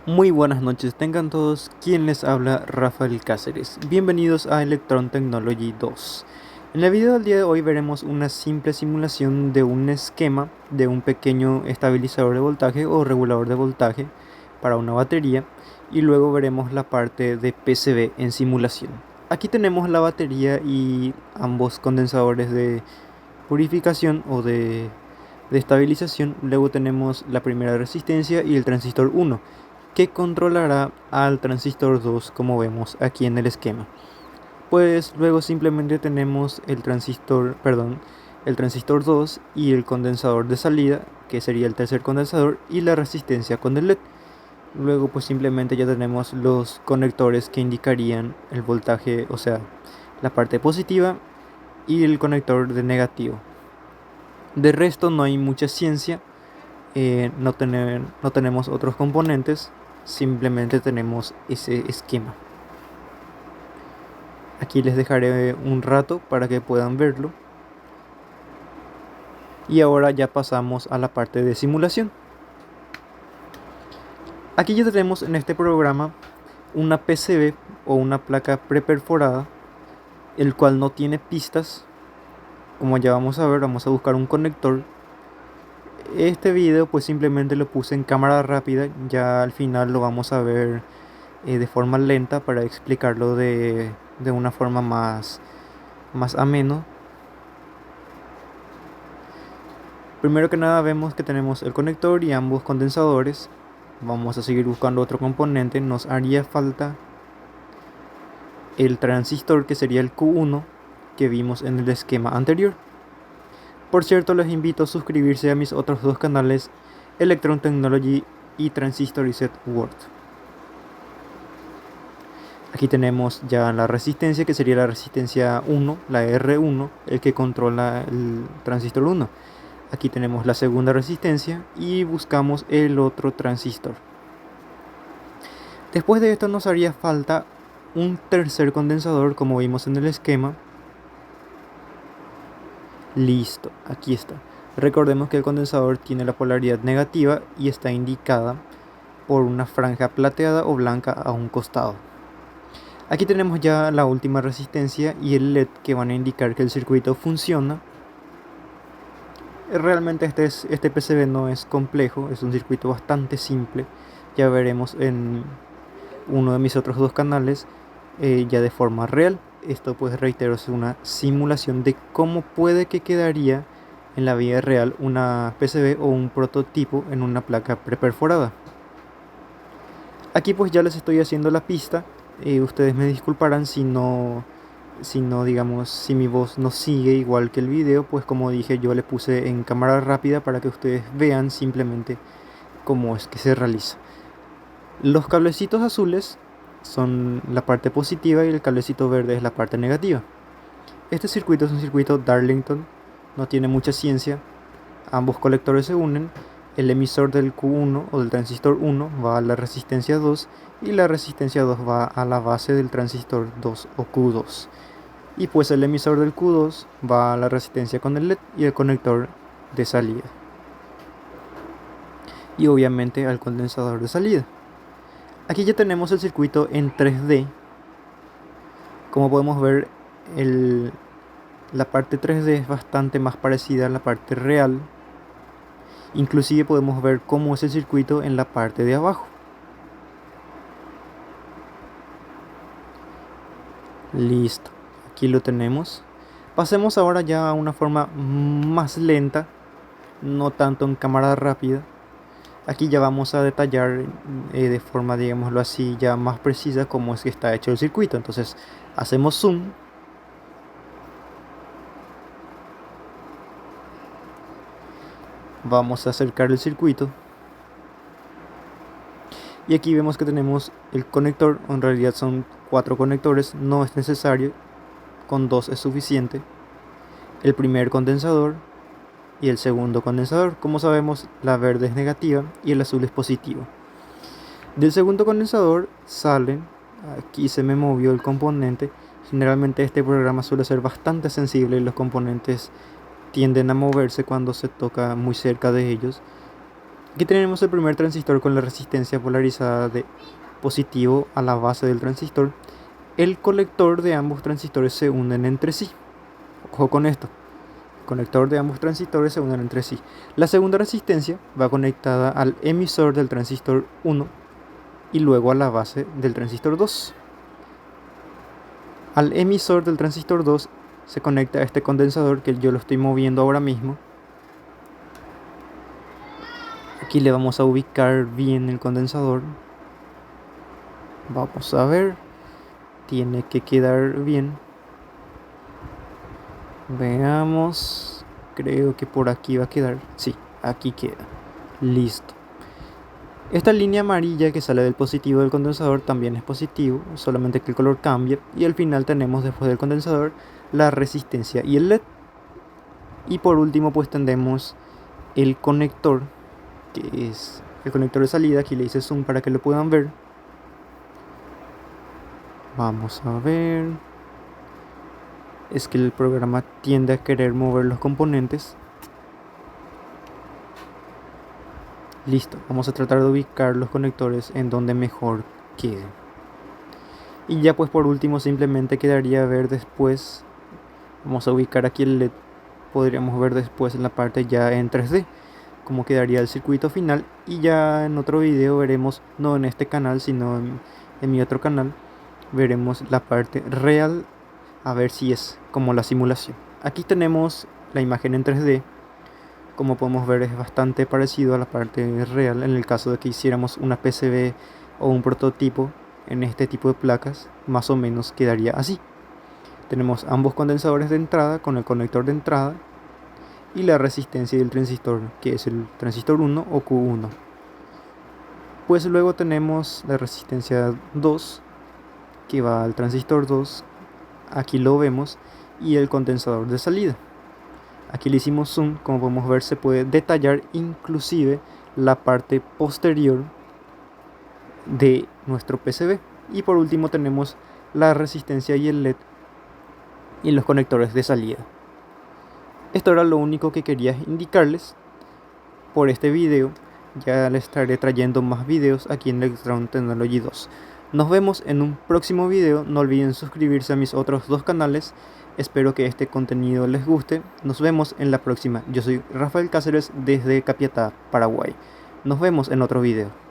Muy buenas noches, tengan todos. Quien les habla, Rafael Cáceres. Bienvenidos a Electron Technology 2. En el video del día de hoy veremos una simple simulación de un esquema de un pequeño estabilizador de voltaje o regulador de voltaje para una batería, y luego veremos la parte de PCB en simulación. Aquí tenemos la batería y ambos condensadores de purificación o de estabilización. Luego tenemos la primera resistencia y el transistor 1, que controlará al transistor 2, como vemos aquí en el esquema. Pues luego simplemente tenemos el transistor 2 y el condensador de salida, que sería el tercer condensador, y la resistencia con el LED. Luego pues simplemente ya tenemos los conectores que indicarían el voltaje, o sea, la parte positiva y el conector de negativo. De resto no hay mucha ciencia, no tenemos otros componentes, simplemente tenemos ese esquema. Aquí les dejaré un rato para que puedan verlo. Y ahora ya pasamos a la parte de simulación. Aquí ya tenemos en este programa una PCB o una placa preperforada, el cual no tiene pistas. Como ya vamos a ver, vamos a buscar un conector. Este video pues simplemente lo puse en cámara rápida, ya al final lo vamos a ver de forma lenta para explicarlo de una forma más ameno. Primero que nada vemos que tenemos el conector y ambos condensadores. Vamos a seguir buscando otro componente. Nos haría falta el transistor, que sería el Q1 que vimos en el esquema anterior. Por cierto, les invito a suscribirse a mis otros dos canales, Electron Technology y Transistor Reset World. Aquí tenemos ya la resistencia, que sería la resistencia 1, la R1, el que controla el transistor 1. Aquí tenemos la segunda resistencia y buscamos el otro transistor. Después de esto nos haría falta un tercer condensador, como vimos en el esquema. Listo, aquí está. Recordemos que el condensador tiene la polaridad negativa y está indicada por una franja plateada o blanca a un costado. Aquí tenemos ya la última resistencia y el LED, que van a indicar que el circuito funciona. Realmente este PCB no es complejo, es un circuito bastante simple. Ya veremos en uno de mis otros dos canales ya de forma real. Esto pues reitero, es una simulación de cómo puede que quedaría en la vida real una PCB o un prototipo en una placa preperforada. Aquí pues ya les estoy haciendo la pista. Ustedes me disculparán si digamos, si mi voz no sigue igual que el video, pues como dije, yo le puse en cámara rápida para que ustedes vean simplemente cómo es que se realiza. Los cablecitos azules son la parte positiva y el cablecito verde es la parte negativa. Este circuito es un circuito Darlington, no tiene mucha ciencia. Ambos colectores se unen. El emisor del Q1 o del transistor 1 va a la resistencia 2 y la resistencia 2 va a la base del transistor 2 o Q2. Y pues el emisor del Q2 va a la resistencia con el LED y el conector de salida. Y obviamente al condensador de salida. Aquí ya tenemos el circuito en 3D. Como podemos ver, la parte 3D es bastante más parecida a la parte real. Inclusive podemos ver cómo es el circuito en la parte de abajo. Listo, aquí lo tenemos. Pasemos ahora ya a una forma más lenta, no tanto en cámara rápida. Aquí ya vamos a detallar de forma, digámoslo así, ya más precisa cómo es que está hecho el circuito. Entonces hacemos zoom. Vamos a acercar el circuito. Y aquí vemos que tenemos el conector. En realidad son 4 conectores, no es necesario, con 2 es suficiente. El primer condensador y el segundo condensador. Como sabemos, la verde es negativa y el azul es positivo. Del segundo condensador salen, aquí se me movió el componente. Generalmente este programa suele ser bastante sensible y los componentes tienden a moverse cuando se toca muy cerca de ellos. Aquí tenemos el primer transistor con la resistencia polarizada de positivo a la base del transistor. El colector de ambos transistores se unen entre sí. Ojo con esto. El conector de ambos transistores se unen entre sí. La segunda resistencia va conectada al emisor del transistor 1 y luego a la base del transistor 2. Al emisor del transistor 2 se conecta a este condensador que yo lo estoy moviendo ahora mismo. Aquí le vamos a ubicar bien el condensador. Vamos a ver. Tiene que quedar bien. Veamos. Creo que por aquí va a quedar. Sí, aquí queda. Listo. Esta línea amarilla que sale del positivo del condensador también es positivo, solamente que el color cambia. Y al final tenemos después del condensador la resistencia y el LED. Y por último pues tendremos el conector, que es el conector de salida. Aquí le hice zoom para que lo puedan ver. Vamos a ver. Es que el programa tiende a querer mover los componentes. Listo, vamos a tratar de ubicar los conectores en donde mejor queden. Y ya pues por último simplemente quedaría ver después. Vamos a ubicar aquí el LED. Podríamos ver después en la parte ya en 3D cómo quedaría el circuito final. Y ya en otro video veremos, no en este canal sino en mi otro canal, veremos la parte real, a ver si es como la simulación. Aquí tenemos la imagen en 3D. Como podemos ver es bastante parecido a la parte real en el caso de que hiciéramos una PCB o un prototipo en este tipo de placas, más o menos quedaría así. Tenemos ambos condensadores de entrada con el conector de entrada y la resistencia del transistor, que es el transistor 1 o Q1. Pues luego tenemos la resistencia 2 que va al transistor 2, aquí lo vemos, y el condensador de salida. Aquí le hicimos zoom, como podemos ver se puede detallar inclusive la parte posterior de nuestro PCB. Y por último tenemos la resistencia y el LED y los conectores de salida. Esto era lo único que quería indicarles por este video. Ya les estaré trayendo más videos aquí en Electron Technology 2. Nos vemos en un próximo video. No olviden suscribirse a mis otros dos canales. Espero que este contenido les guste. Nos vemos en la próxima. Yo soy Rafael Cáceres desde Capiatá, Paraguay. Nos vemos en otro video.